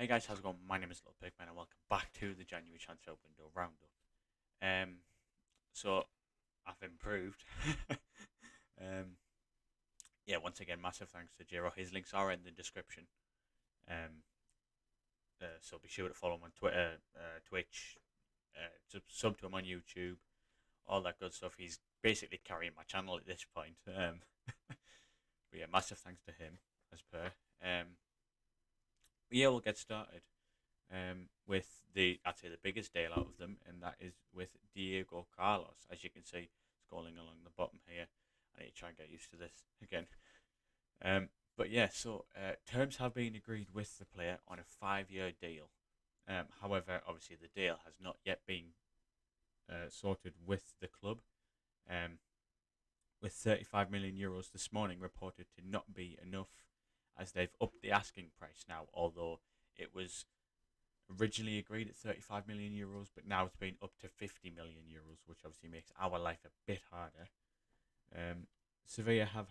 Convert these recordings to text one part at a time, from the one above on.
Hey guys, how's it going? My name is Little Pigman and welcome back to the January Transfer Window Roundup. Um, so I've improved. um, yeah, once again, massive thanks to Jiro. His links are in the description. Um, so be sure to follow him on Twitter, Twitch, sub to him on YouTube, all that good stuff. He's basically carrying my channel at this point. But yeah, massive thanks to him as per. Yeah, we'll get started. With I'd say the biggest deal out of them, and that is with Diego Carlos. As you can see, scrolling along the bottom here. I need to try and get used to this again. But yeah, so terms have been agreed with the player on a 5-year deal. However, obviously the deal has not yet been sorted with the club. Um, with 35 million euros this morning reported to not be enough, as they've upped the asking price now. Although it was originally agreed at 35 million euros, but now it's been up to 50 million euros, which obviously makes our life a bit harder. Sevilla have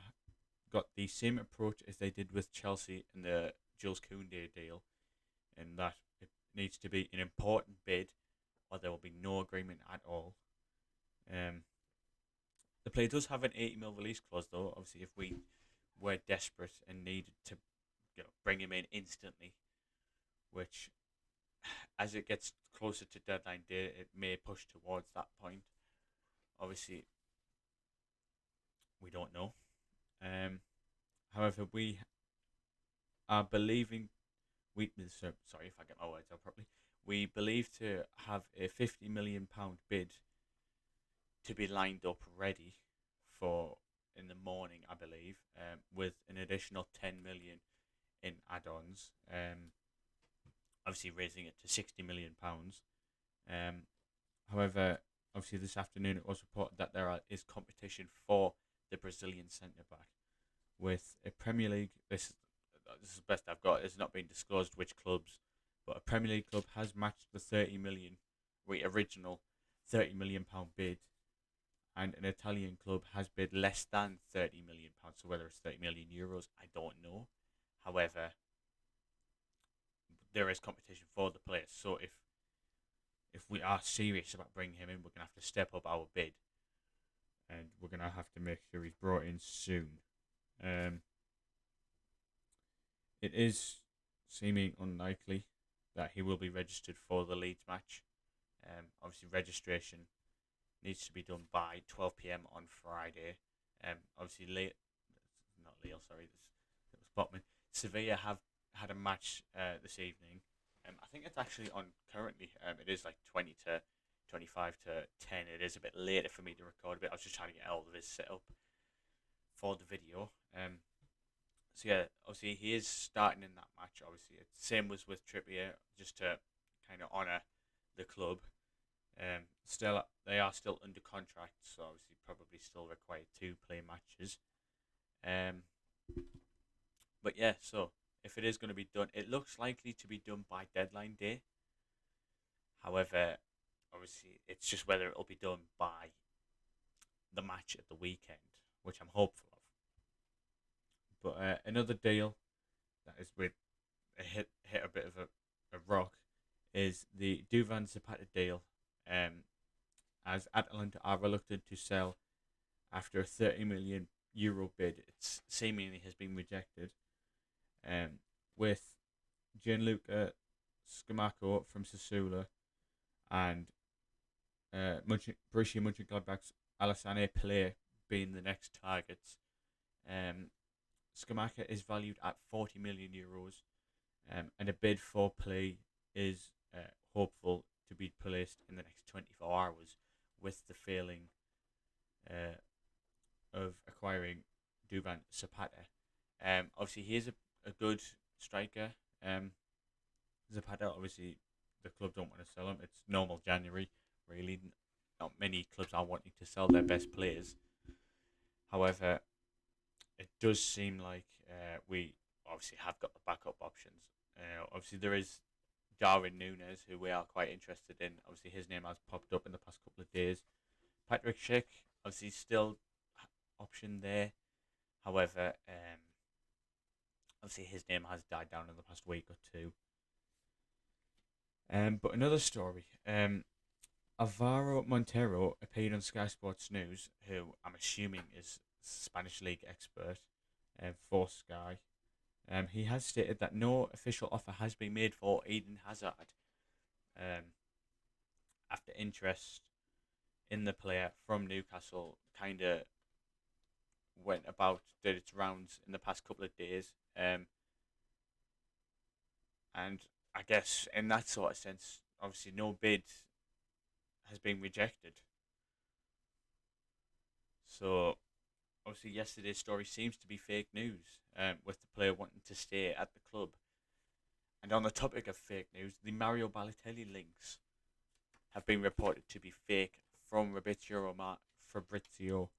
got the same approach as they did with Chelsea in the Jules Koundé deal, in that it needs to be an important bid or there will be no agreement at all. The player does have an 80 mil release clause, though. Obviously, if we were desperate and needed to bring him in instantly, which as it gets closer to deadline day, it may push towards that point. Obviously, we don't know. However, we are believing sorry if I get my words out properly. We believe to have a £50 million bid to be lined up ready for in the morning, I believe, with an additional 10 million in add-ons. Obviously, raising it to £60 million. However, obviously this afternoon it was reported that is competition for the Brazilian centre back with a Premier League. This is the best I've got. It's not been disclosed which clubs, but a Premier League club has matched the original £30 million bid, and an Italian club has bid less than £30 million. So whether it's 30 million euros, I don't know. However, there is competition for the players. So if we are serious about bringing him in, we're gonna have to step up our bid, and we're gonna have to make sure he's brought in soon. Um, it is seeming unlikely that he will be registered for the Leeds match. Obviously, registration needs to be done by 12 p.m. on Friday. Obviously, not Lille, sorry, it was Botman. Sevilla have had a match this evening. I think it's actually on currently. It is like 20 to 25 to 10. It is a bit later for me to record a bit. I was just trying to get all of this set up for the video. So yeah, obviously he is starting in that match. Obviously, it's same was with Trippier, just to kind of honour the club. Still, they are still under contract, so obviously probably still required to play matches. Um, but yeah, so if it is going to be done, it looks likely to be done by deadline day. However, obviously, it's just whether it'll be done by the match at the weekend, which I'm hopeful of. But another deal that is with hit a bit of a rock is the Duvan Zapata deal. As Atalanta are reluctant to sell after a 30 million euro bid, it seemingly has been rejected. With Gianluca Scamacca from Sassuolo and Borussia Mönchengladbach's Alassane Play being the next targets. Scamacca is valued at 40 million euros, and a bid for Play is hopeful to be placed in the next 24 hours, with the failing of acquiring Duvan Zapata. Obviously, he is a good striker. Zapata, obviously, the club don't want to sell him. It's normal January, really. Not many clubs are wanting to sell their best players. However, it does seem like we obviously have got the backup options. Obviously, there is Darwin Núñez, who we are quite interested in. Obviously, his name has popped up in the past couple of days. Patrick Schick, obviously, still option there. However, obviously his name has died down in the past week or two. But another story. Alvaro Montero appeared on Sky Sports News, who I'm assuming is Spanish league expert for Sky. He has stated that no official offer has been made for Eden Hazard um, after interest in the player from Newcastle kind of did its rounds in the past couple of days. And I guess in that sort of sense, obviously no bid has been rejected. So obviously yesterday's story seems to be fake news, with the player wanting to stay at the club. And on the topic of fake news, the Mario Balotelli links have been reported to be fake from Fabrizio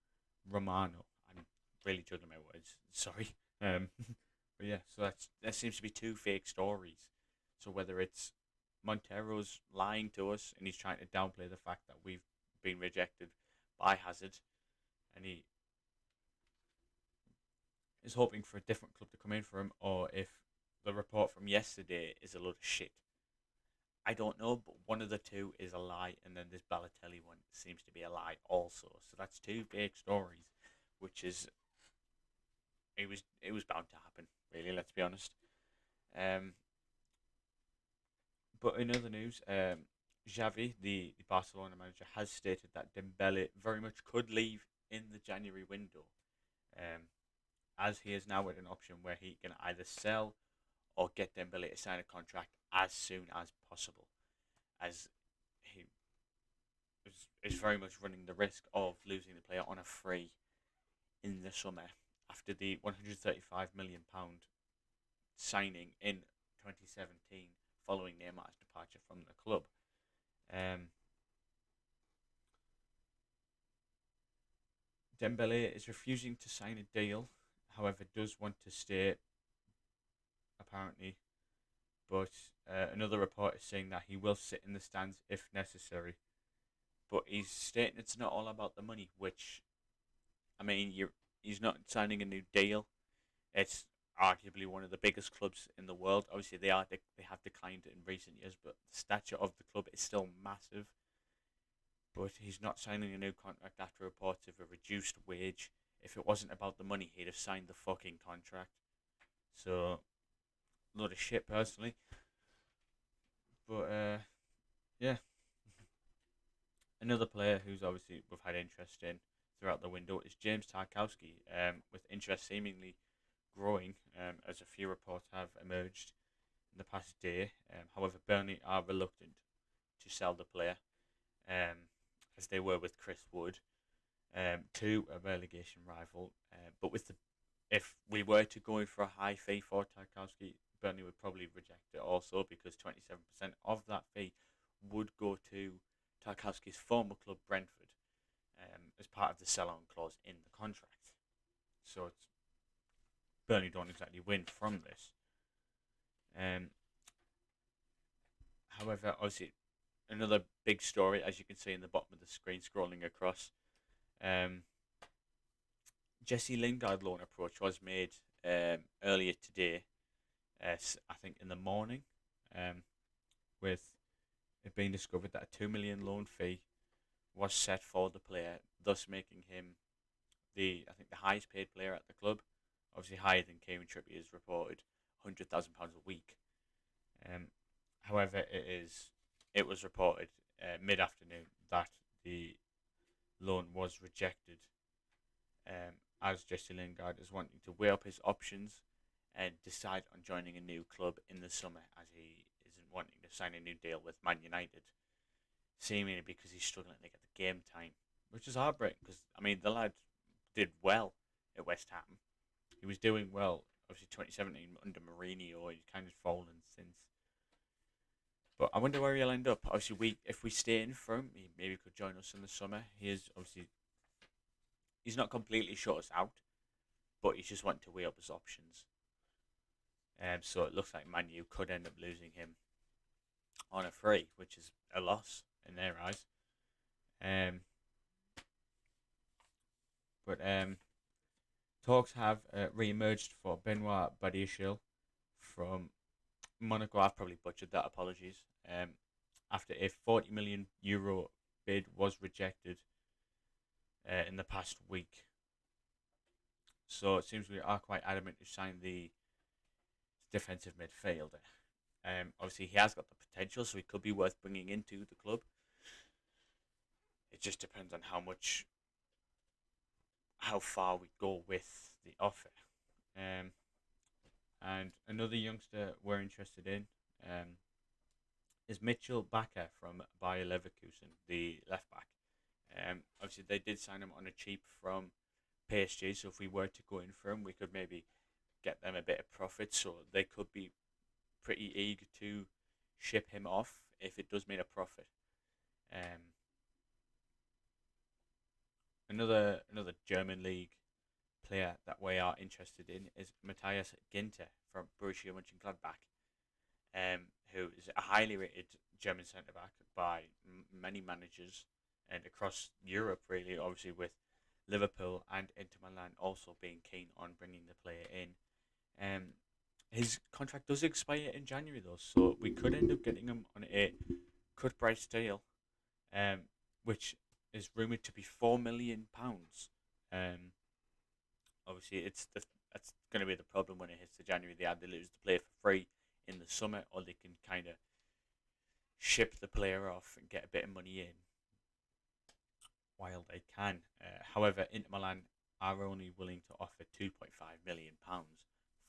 Romano. I'm really juggling my words. Sorry. But yeah, so that seems to be two fake stories. So whether it's Montero's lying to us and he's trying to downplay the fact that we've been rejected by Hazard, and he is hoping for a different club to come in for him, or if the report from yesterday is a load of shit. I don't know, but one of the two is a lie, and then this Balotelli one seems to be a lie also. So that's two fake stories, which is it was bound to happen. Really, let's be honest. Um, but in other news, Xavi, the Barcelona manager, has stated that Dembele very much could leave in the January window, um, as he is now at an option where he can either sell or get Dembele to sign a contract as soon as possible, as he is very much running the risk of losing the player on a free in the summer after the £135 million signing in 2017 following Neymar's departure from the club. Um, Dembele is refusing to sign a deal, however, does want to stay apparently. But another report is saying that he will sit in the stands if necessary. But he's stating it's not all about the money, which, I mean, he's not signing a new deal. It's arguably one of the biggest clubs in the world. Obviously, they have declined in recent years, but the stature of the club is still massive. But he's not signing a new contract after reports of a reduced wage. If it wasn't about the money, he'd have signed the fucking contract. So, a lot of shit, personally. But yeah, another player who's obviously we've had interest in throughout the window is James Tarkowski, with interest seemingly growing, as a few reports have emerged in the past day. However, Burnley are reluctant to sell the player, as they were with Chris Wood, to a relegation rival. But if we were to go in for a high fee for Tarkowski, Burnley would probably reject it also, because 27% of that fee would go to Tarkowski's former club Brentford, as part of the sell-on clause in the contract. So Burnley don't exactly win from this. However, obviously, another big story, as you can see in the bottom of the screen, scrolling across. Jesse Lingard loan approach was made earlier today, I think in the morning, with it being discovered that a 2 million loan fee was set for the player, thus making him the highest paid player at the club, obviously higher than Kieran Trippier's reported £100,000 a week. However, it was reported mid afternoon that the loan was rejected, as Jesse Lingard is wanting to weigh up his options and decide on joining a new club in the summer, as he isn't wanting to sign a new deal with Man United, seemingly because he's struggling to get the game time, which is heartbreaking because, I mean, the lad did well at West Ham. He was doing well, obviously 2017 under Mourinho. He's kind of fallen since. But I wonder where he'll end up. Obviously, if we stay in for him, he maybe could join us in the summer. He's not completely shut us out, but he's just wanting to weigh up his options. So it looks like Man U could end up losing him on a free, which is a loss in their eyes. But talks have re-emerged for Benoit Badiashile from Monaco, I've probably butchered that. Apologies. After a 40 million euro bid was rejected in the past week, so it seems we are quite adamant to sign the defensive midfielder. Obviously, he has got the potential, so he could be worth bringing into the club. It just depends on how far we go with the offer. Um, and another youngster we're interested in is Mitchell Bakker from Bayer Leverkusen, the left back. Obviously, they did sign him on a cheap from PSG, so if we were to go in for him, we could maybe get them a bit of profit, so they could be pretty eager to ship him off if it does mean a profit. Um, another German league player that we are interested in is Matthias Ginter from Borussia Mönchengladbach, who is a highly rated German centre back by many managers and across Europe, really. Obviously, with Liverpool and Inter Milan also being keen on bringing the player in. His contract does expire in January though, so we could end up getting him on a cut price deal, um, which is rumored to be £4 million. Um, Obviously, that's going to be the problem when it hits the January. They either lose the player for free in the summer, or they can kind of ship the player off and get a bit of money in while they can. However, Inter Milan are only willing to offer £2.5 million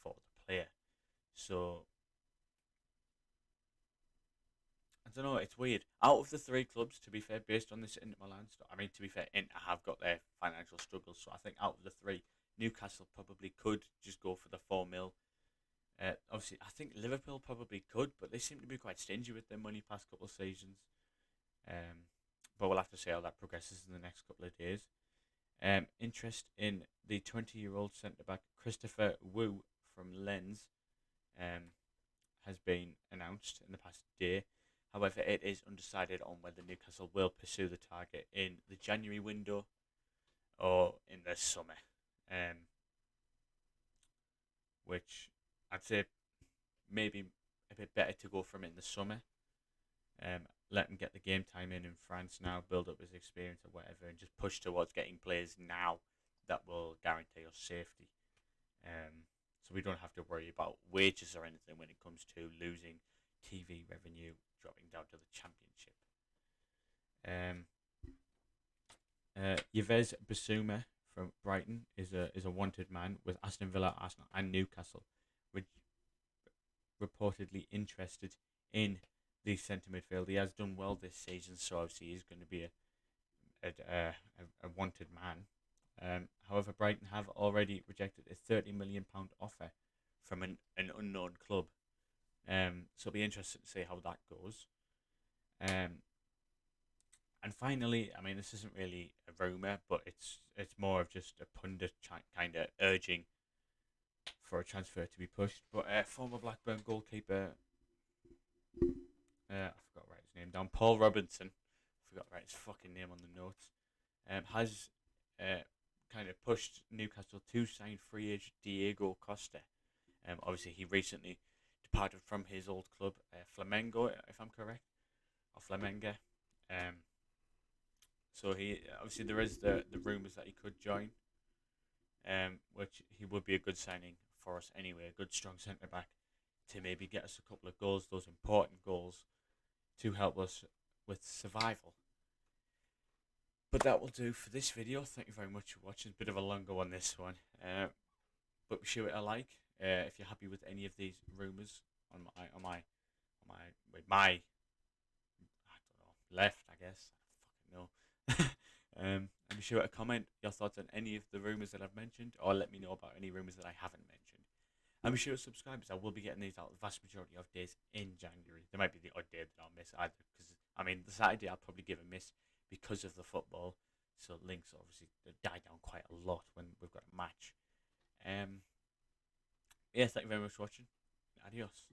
for the player. So I don't know. It's weird. Out of the three clubs, to be fair, based on this Inter Milan stuff, I mean, to be fair, Inter have got their financial struggles. So I think out of the three, Newcastle probably could just go for the 4 mil. Obviously, I think Liverpool probably could, but they seem to be quite stingy with their money past couple of seasons. But we'll have to see how that progresses in the next couple of days. Interest in the 20-year-old centre back Christopher Wu from Lens has been announced in the past day. However, it is undecided on whether Newcastle will pursue the target in the January window or in the summer. Which I'd say maybe a bit better to go from it in the summer. Let him get the game time in France now, build up his experience or whatever, and just push towards getting players now that will guarantee us safety. So we don't have to worry about wages or anything when it comes to losing TV revenue, dropping down to the Championship. Yves Bissouma from Brighton is a wanted man, with Aston Villa, Arsenal, and Newcastle reportedly interested in the centre midfield. He has done well this season, so obviously he's going to be a wanted man. However, Brighton have already rejected a £30 million offer from an unknown club. So it'll be interesting to see how that goes. And finally, I mean, this isn't really a rumour, but it's more of just a pundit kind of urging for a transfer to be pushed. But former Blackburn goalkeeper, I forgot to write his name down, Paul Robinson, I forgot to write his fucking name on the notes, has kind of pushed Newcastle to sign free agent Diego Costa. Obviously, he recently departed from his old club, Flamengo, if I'm correct, or Flamenga. So he obviously there is the rumours that he could join, which he would be a good signing for us anyway, a good strong centre back to maybe get us a couple of goals, those important goals, to help us with survival. But that will do for this video. Thank you very much for watching. Bit of a longer one, this one, but be sure to like if you're happy with any of these rumours on my I don't know, left, I guess. I don't fucking know. And be sure to comment your thoughts on any of the rumours that I've mentioned, or let me know about any rumours that I haven't mentioned. And be sure to subscribe, because I will be getting these out the vast majority of days in January. There might be the odd day that I'll miss either, because I mean the Saturday I'll probably give a miss because of the football. So links obviously die down quite a lot when we've got a match. Yeah, thank you very much for watching. Adios.